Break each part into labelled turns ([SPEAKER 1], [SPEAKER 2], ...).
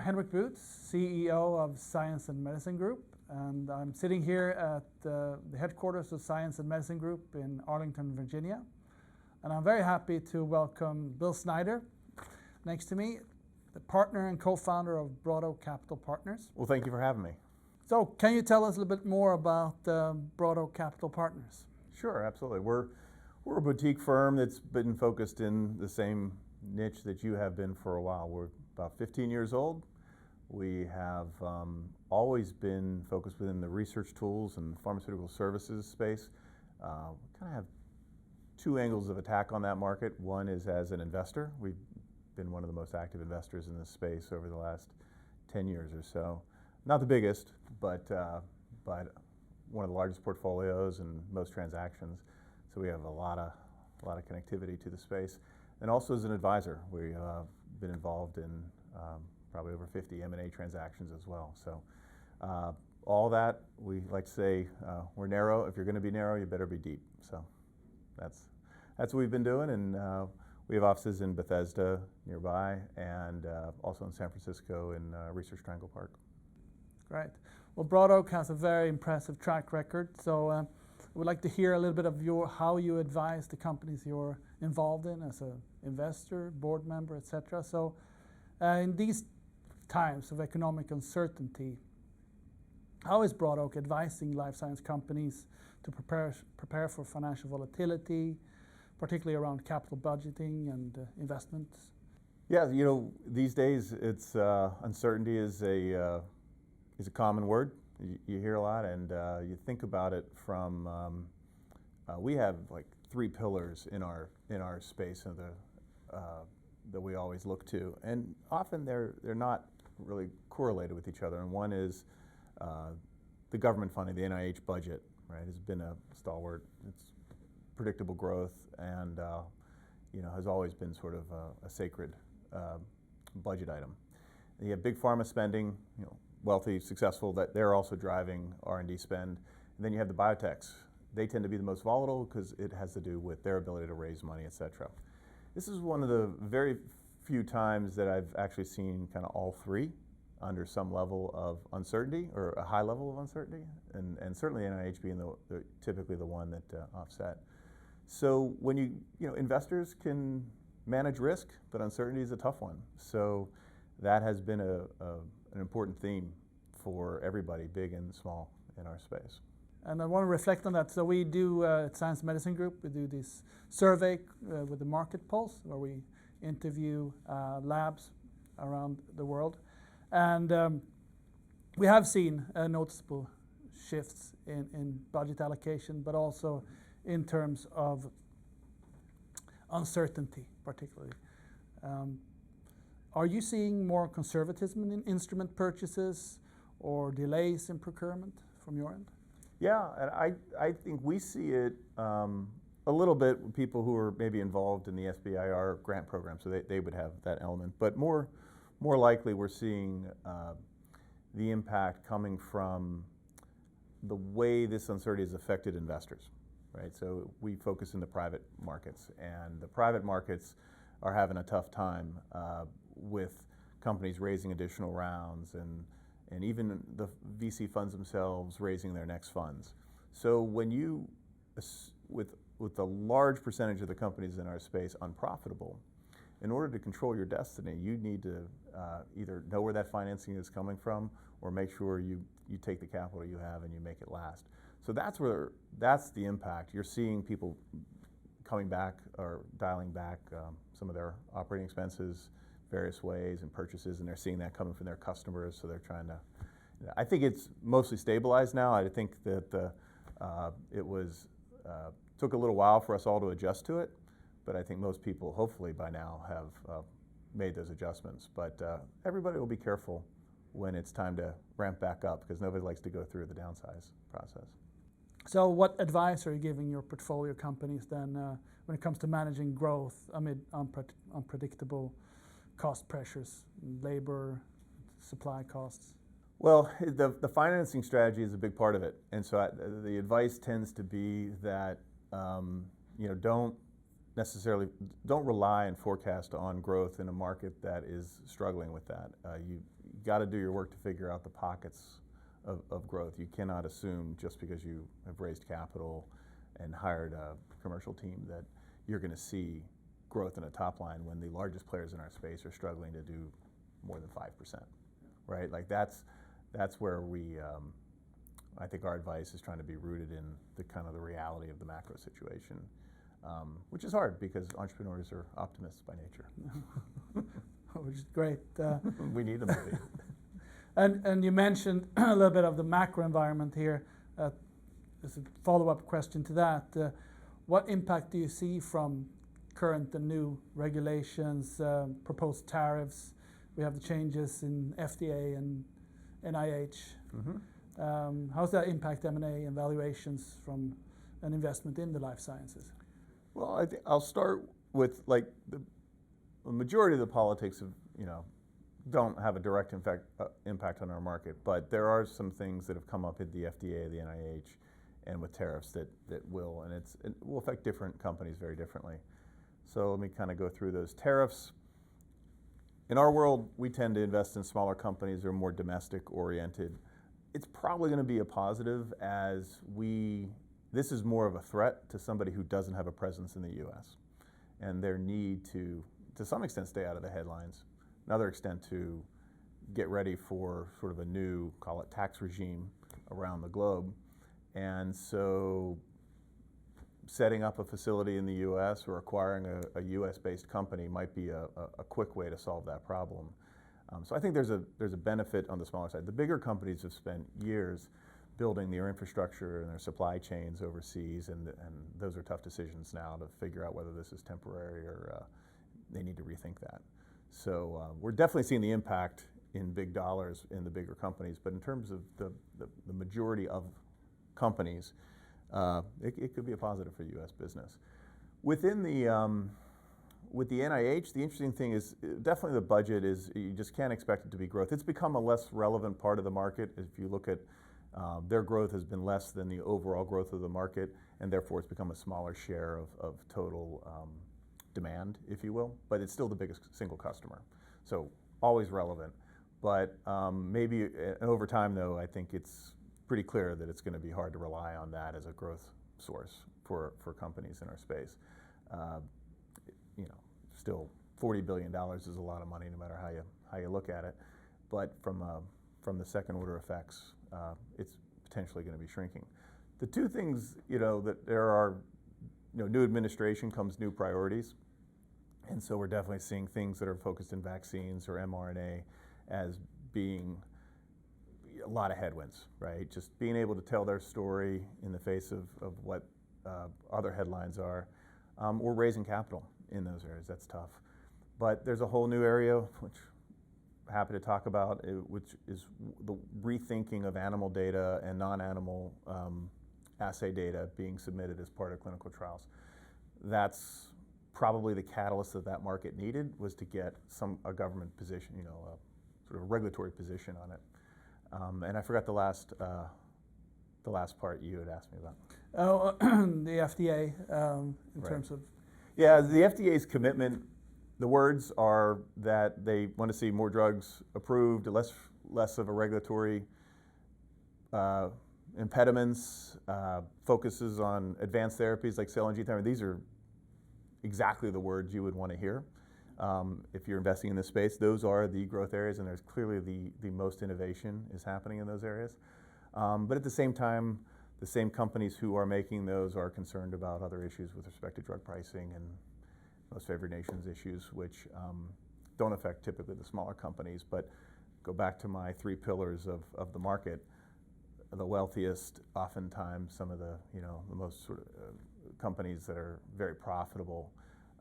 [SPEAKER 1] Henrik Boots, CEO of Science and Medicine Group, and I'm sitting here at the headquarters of Science and Medicine Group in Arlington, Virginia. And I'm very happy to welcome Bill Snyder next to me, the partner and co-founder of BroadOak Capital Partners.
[SPEAKER 2] Well, thank you for having me.
[SPEAKER 1] So can you tell us a little bit more about BroadOak Capital Partners?
[SPEAKER 2] Sure, absolutely. We're a boutique firm that's been focused in the same niche that you have been for a while. We're about 15 years old. We have always been focused within the research tools and pharmaceutical services space. We kind of have two angles of attack on that market. One is as an investor. We've been one of the most active investors in this space over the last 10 years or so. Not the biggest, but one of the largest portfolios and most transactions. So we have a lot of connectivity to the space. And also as an advisor, we've been involved in probably over 50 M&A transactions as well. So all that, we like to say, we're narrow. If you're going to be narrow, you better be deep. So that's what we've been doing, and we have offices in Bethesda nearby, and also in San Francisco in Research Triangle Park.
[SPEAKER 1] Great. Well, BroadOak has a very impressive track record, so I would like to hear a little bit of how you advise the companies you're involved in as an investor, board member, etc. So in these times of economic uncertainty, how is BroadOak advising life science companies to prepare for financial volatility, particularly around capital budgeting and investments?
[SPEAKER 2] Yeah, you know, these days it's uncertainty is a common word. You hear a lot, and you think about it from. We have like three pillars in our space that we always look to, and often they're not really correlated with each other. And one is the government funding, the NIH budget, right, has been a stalwart. It's predictable growth, and has always been sort of a sacred budget item. And you have big pharma spending, wealthy, successful, that they're also driving R&D spend. And then you have the biotechs. They tend to be the most volatile because it has to do with their ability to raise money, et cetera. This is one of the very few times that I've actually seen kind of all three under some level of uncertainty, or a high level of uncertainty, and certainly NIH being typically the one that offset. So when investors can manage risk, but uncertainty is a tough one. So that has been an important theme for everybody, big and small, in our space.
[SPEAKER 1] And I want to reflect on that. So we do at Science Medicine Group, we do this survey with the Market Pulse, where we interview labs around the world. And we have seen noticeable shifts in budget allocation, but also in terms of uncertainty, particularly. Are you seeing more conservatism in instrument purchases or delays in procurement from your end?
[SPEAKER 2] Yeah, and I think we see it a little bit with people who are maybe involved in the SBIR grant program, so they would have that element. But more likely, we're seeing the impact coming from the way this uncertainty has affected investors, right? So we focus in the private markets, and the private markets are having a tough time with companies raising additional rounds, and even the VC funds themselves raising their next funds. So when you, with a large percentage of the companies in our space unprofitable, in order to control your destiny, you need to either know where that financing is coming from, or make sure you take the capital you have and you make it last. So that's the impact. You're seeing people coming back or dialing back some of their operating expenses various ways and purchases, and they're seeing that coming from their customers, so they're trying to. I think it's mostly stabilized now. I think that it took a little while for us all to adjust to it, but I think most people, hopefully by now, have made those adjustments. But everybody will be careful when it's time to ramp back up, because nobody likes to go through the downsize process.
[SPEAKER 1] So what advice are you giving your portfolio companies then when it comes to managing growth amid unpredictable cost pressures, labor, supply costs?
[SPEAKER 2] Well, the financing strategy is a big part of it, and so the advice tends to be that don't rely and forecast on growth in a market that is struggling with that. You got to do your work to figure out the pockets of growth. You cannot assume just because you have raised capital and hired a commercial team that you're going to see growth in a top line when the largest players in our space are struggling to do more than 5%, right? Like that's where we, I think our advice is trying to be rooted in the kind of the reality of the macro situation, which is hard because entrepreneurs are optimists by nature.
[SPEAKER 1] Which is great.
[SPEAKER 2] We need them to be.
[SPEAKER 1] And you mentioned a little bit of the macro environment here. As a follow-up question to that, what impact do you see from current and new regulations, proposed tariffs? We have the changes in FDA and NIH.
[SPEAKER 2] Mm-hmm.
[SPEAKER 1] How does that impact M&A and valuations from an investment in the life sciences?
[SPEAKER 2] Well, I think I'll start with like the majority of the politics of, don't have a direct impact on our market, but there are some things that have come up at the FDA, the NIH, and with tariffs that will, and it will affect different companies very differently. So let me kind of go through those tariffs. In our world, we tend to invest in smaller companies that are more domestic oriented. It's probably going to be a positive as this is more of a threat to somebody who doesn't have a presence in the US and their need to some extent stay out of the headlines, another extent to get ready for sort of a new, call it tax regime around the globe. And so setting up a facility in the US or acquiring a US-based company might be a quick way to solve that problem. So I think there's a benefit on the smaller side. The bigger companies have spent years building their infrastructure and their supply chains overseas, and those are tough decisions now to figure out whether this is temporary or they need to rethink that. So we're definitely seeing the impact in big dollars in the bigger companies, but in terms of the majority of companies, it could be a positive for U.S. business. Within with the NIH, the interesting thing is definitely the budget is, you just can't expect it to be growth. It's become a less relevant part of the market. If you look at their growth has been less than the overall growth of the market, and therefore it's become a smaller share of total demand, if you will, but it's still the biggest single customer. So always relevant. But maybe over time, though, I think it's pretty clear that it's going to be hard to rely on that as a growth source for companies in our space. Still $40 billion is a lot of money, no matter how you look at it. But from the second order effects, it's potentially going to be shrinking. The two things, that there are, new administration comes new priorities. And so we're definitely seeing things that are focused in vaccines or mRNA as being a lot of headwinds, right? Just being able to tell their story in the face of what other headlines are. Or raising capital in those areas, that's tough. But there's a whole new area, which I'm happy to talk about, which is the rethinking of animal data and non-animal assay data being submitted as part of clinical trials. That's probably the catalyst that market needed, was to get a government position, a sort of regulatory position on it. And I forgot the last part you had asked me about.
[SPEAKER 1] Oh, the FDA in terms of.
[SPEAKER 2] Yeah, the FDA's commitment, the words are that they want to see more drugs approved, less of a regulatory impediments, focuses on advanced therapies like cell and gene therapy. These are exactly the words you would want to hear if you're investing in this space. Those are the growth areas, and there's clearly the most innovation is happening in those areas. But at the same time, the same companies who are making those are concerned about other issues with respect to drug pricing and most favored nations issues, which don't affect typically the smaller companies, but go back to my 3 pillars of the market. The wealthiest, oftentimes some of the the most sort of companies that are very profitable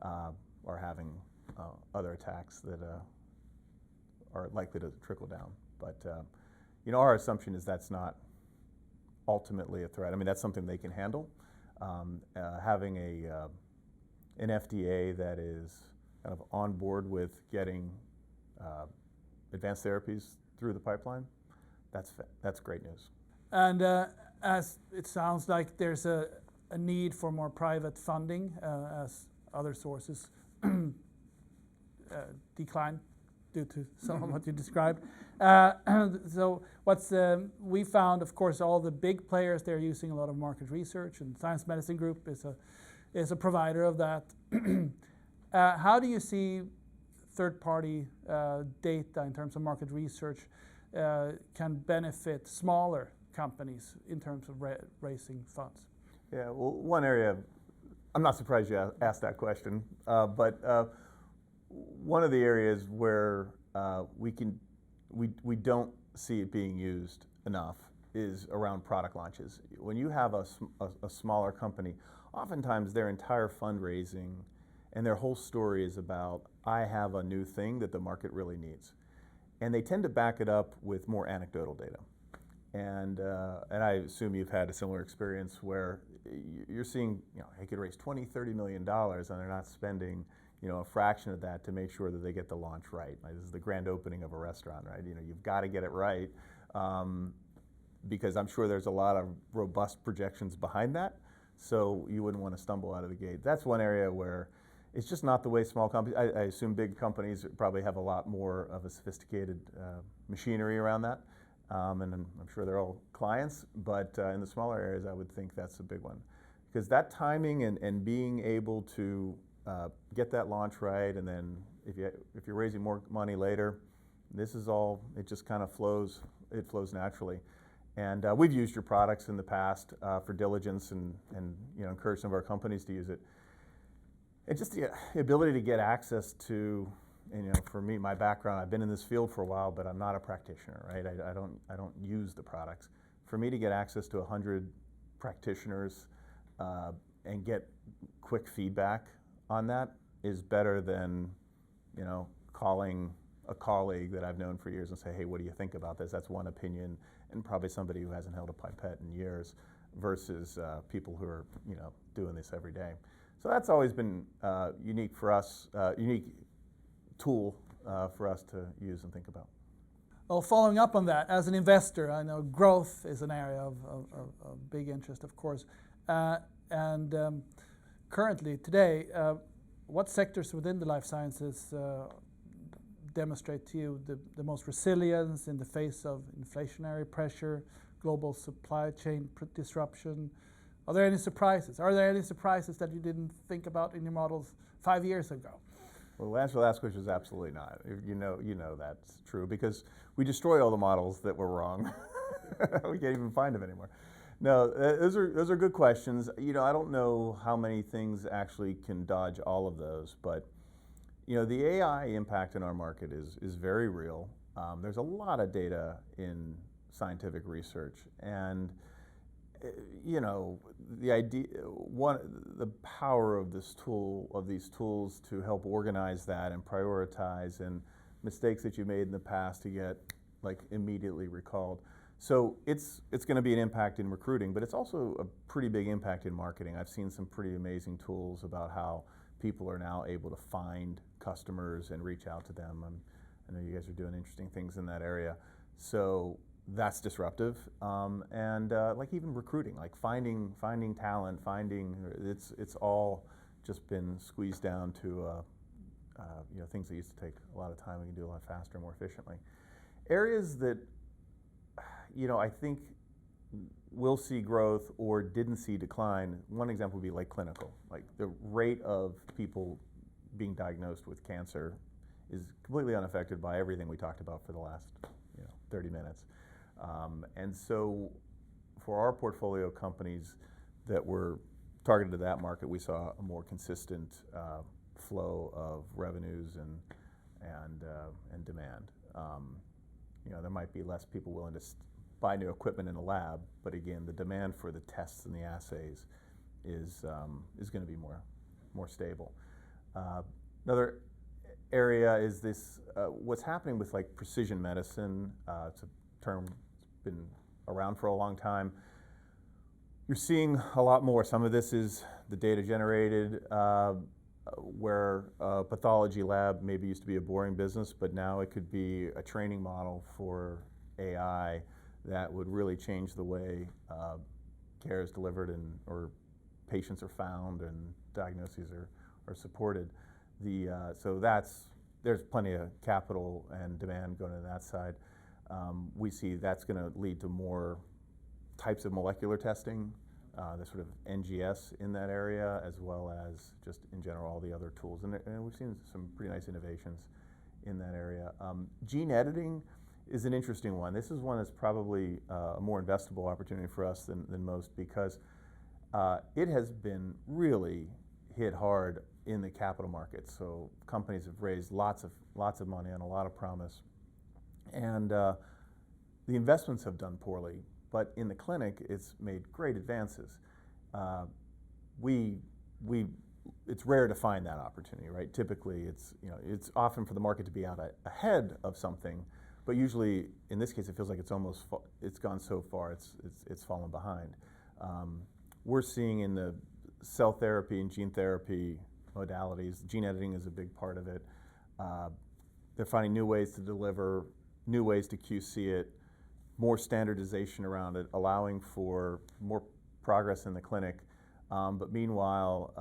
[SPEAKER 2] are having other attacks that are likely to trickle down. But our assumption is that's not ultimately a threat. I mean, that's something they can handle. Having an FDA that is kind of on board with getting advanced therapies through the pipeline, that's great news.
[SPEAKER 1] And as it sounds like there's a need for more private funding as other sources decline due to some of what you described. So we found, of course, all the big players, they're using a lot of market research, and Science Medicine Group is a provider of that. How do you see third-party data in terms of market research can benefit smaller companies in terms of raising funds?
[SPEAKER 2] Yeah, well, one area, I'm not surprised you asked that question, but one of the areas where we don't see it being used enough is around product launches. When you have a smaller company, oftentimes their entire fundraising and their whole story is about, I have a new thing that the market really needs. And they tend to back it up with more anecdotal data. And I assume you've had a similar experience where you're seeing, they could raise $20, $30 million and they're not spending, a fraction of that to make sure that they get the launch right. Like, this is the grand opening of a restaurant, right? You've got to get it right, because I'm sure there's a lot of robust projections behind that. So you wouldn't want to stumble out of the gate. That's one area where it's just not the way small companies, I assume big companies probably have a lot more of a sophisticated machinery around that. And I'm sure they're all clients, but in the smaller areas, I would think that's a big one. Because that timing and being able to get that launch right, and then if you're raising more money later, this is all, it just kind of flows, it flows naturally. And we've used your products in the past for diligence and encourage some of our companies to use it. It's just the ability to get access to, for me, my background, I've been in this field for a while, but I'm not a practitioner, right? I don't use the products. For me to get access to 100 practitioners and get quick feedback on that is better than, calling a colleague that I've known for years and say, hey, what do you think about this? That's one opinion, and probably somebody who hasn't held a pipette in years versus people who are, doing this every day. So that's always been unique for us, unique tool for us to use and think about.
[SPEAKER 1] Well, following up on that, as an investor, I know growth is an area of big interest, of course. Currently, today, what sectors within the life sciences demonstrate to you the most resilience in the face of inflationary pressure, global supply chain disruption? Are there any surprises? Are there any surprises that you didn't think about in your models 5 years ago?
[SPEAKER 2] Well, the answer to the last question is absolutely not. You know that's true, because we destroy all the models that were wrong. We can't even find them anymore. No, those are good questions. I don't know how many things actually can dodge all of those, but the AI impact in our market is very real. There's a lot of data in scientific research, and the idea, the power of these tools to help organize that and prioritize, and mistakes that you made in the past to get immediately recalled. So it's going to be an impact in recruiting, but it's also a pretty big impact in marketing. I've seen some pretty amazing tools about how people are now able to find customers and reach out to them. I know you guys are doing interesting things in that area. So that's disruptive, and even recruiting, finding talent, it's all just been squeezed down to things that used to take a lot of time, we can do a lot faster, more efficiently. Areas that I think will see growth or didn't see decline. One example would be clinical. The rate of people being diagnosed with cancer is completely unaffected by everything we talked about for the last 30 minutes. And so for our portfolio companies that were targeted to that market, we saw a more consistent flow of revenues and demand. There might be less people willing to buy new equipment in a lab, but again, the demand for the tests and the assays is going to be more stable. Another area is this, what's happening with precision medicine. It's a term that's been around for a long time. You're seeing a lot more. Some of this is the data generated, where a pathology lab maybe used to be a boring business, but now it could be a training model for AI that would really change the way care is delivered or patients are found and diagnoses are supported. So that's there's plenty of capital and demand going to that side. We see that's going to lead to more types of molecular testing, the sort of NGS in that area, as well as just in general all the other tools. And we've seen some pretty nice innovations in that area. Gene editing is an interesting one. This is one that's probably a more investable opportunity for us than most, because it has been really hit hard in the capital markets. So companies have raised lots of money and a lot of promise, and the investments have done poorly. But in the clinic, it's made great advances. It's rare to find that opportunity, right? Typically, it's often for the market to be out ahead of something, but usually in this case, it feels like it's gone so far, it's fallen behind. We're seeing in the cell therapy and gene therapy modalities, gene editing is a big part of it. They're finding new ways to deliver, new ways to QC it, more standardization around it, allowing for more progress in the clinic. But meanwhile,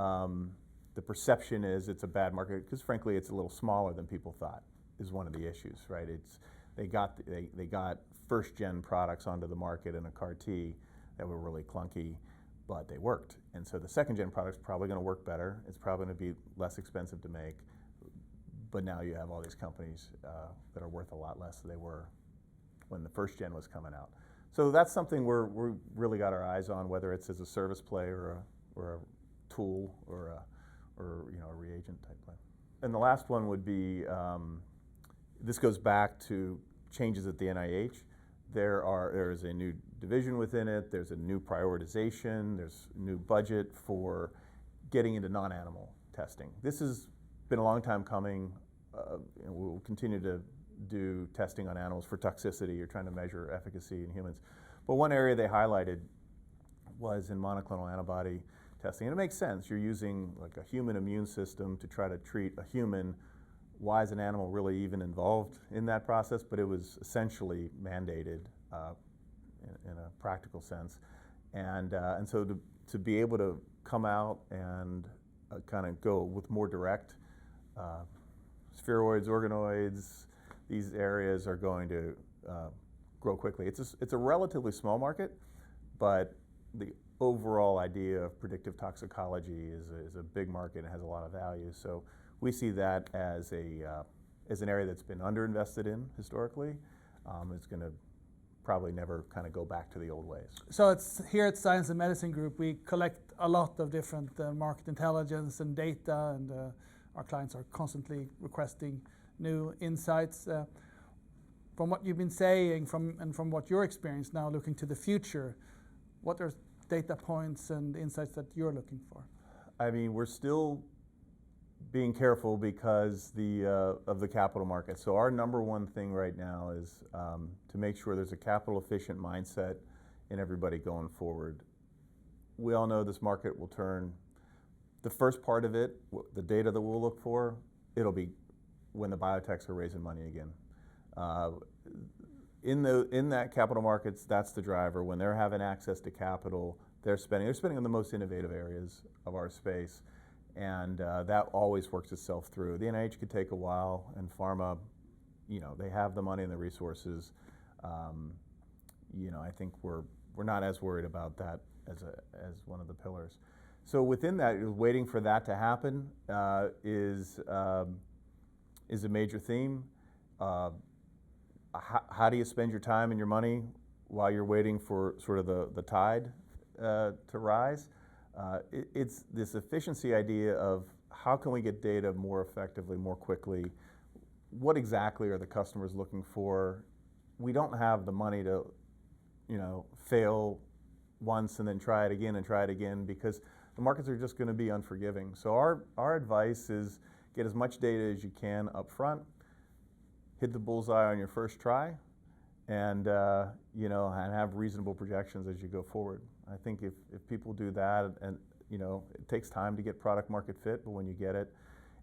[SPEAKER 2] the perception is it's a bad market because, frankly, it's a little smaller than people thought. Is one of the issues, right? They got first-gen products onto the market in a CAR T that were really clunky, but they worked. And so the second-gen product's probably going to work better. It's probably going to be less expensive to make. But now you have all these companies that are worth a lot less than they were when the first gen was coming out. So that's something we're really got our eyes on, whether it's as a service play or a tool or a reagent type play. And the last one would be, this goes back to changes at the NIH. There is a new division within it. There's a new prioritization. There's a new budget for getting into non-animal testing. This has been a long time coming. And we'll continue to do testing on animals for toxicity. You're trying to measure efficacy in humans. But one area they highlighted was in monoclonal antibody testing. And it makes sense. You're using like a human immune system to try to treat a human. Why is an animal really even involved in that process? But it was essentially mandated in a practical sense. And so to be able to come out and kind of go with more direct spheroids, organoids, these areas are going to grow quickly. It's a relatively small market, but the overall idea of predictive toxicology is a big market and has a lot of value. So we see that as an area that's been underinvested in historically. It's going to probably never kind of go back to the old ways.
[SPEAKER 1] So it's here at Science and Medicine Group, we collect a lot of different market intelligence and data, and our clients are constantly requesting new insights. From what you've been saying, from what your experience now looking to the future, what are data points and insights that you're looking for?
[SPEAKER 2] I mean, we're still being careful because of the capital market. So our number one thing right now is to make sure there's a capital efficient mindset in everybody going forward. We all know this market will turn. The first part of it, the data that we'll look for, it'll be when the biotechs are raising money again. In that capital markets, that's the driver. When they're having access to capital, they're spending on the most innovative areas of our space, and that always works itself through. The NIH could take a while, and pharma, they have the money and the resources. I think we're not as worried about that as one of the pillars. So within that, waiting for that to happen is a major theme. How do you spend your time and your money while you're waiting for sort of the tide to rise? It's this efficiency idea of how can we get data more effectively, more quickly? What exactly are the customers looking for? We don't have the money to, fail once and then try it again because the markets are just going to be unforgiving. So our advice is get as much data as you can up front, hit the bullseye on your first try, and and have reasonable projections as you go forward. I think if people do that, and it takes time to get product market fit, but when you get it,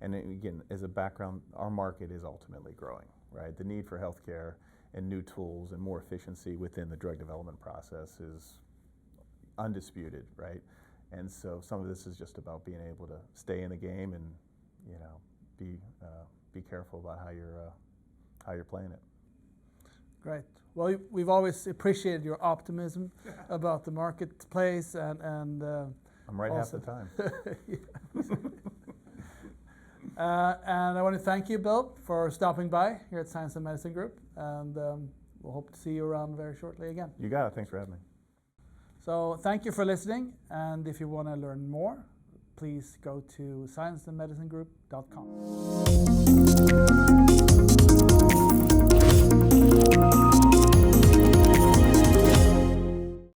[SPEAKER 2] and again, as a background, our market is ultimately growing, right? The need for healthcare and new tools and more efficiency within the drug development process is undisputed, right? And so some of this is just about being able to stay in the game and be be careful about how you're playing it.
[SPEAKER 1] Great. Well, we've always appreciated your optimism about the marketplace and
[SPEAKER 2] I'm right
[SPEAKER 1] also,
[SPEAKER 2] half the time.
[SPEAKER 1] And I want to thank you, Bill, for stopping by here at Science and Medicine Group, and we'll hope to see you around very shortly again.
[SPEAKER 2] You got it. Thanks for having me.
[SPEAKER 1] So thank you for listening, and if you want to learn more, please go to scienceandmedicinegroup.com.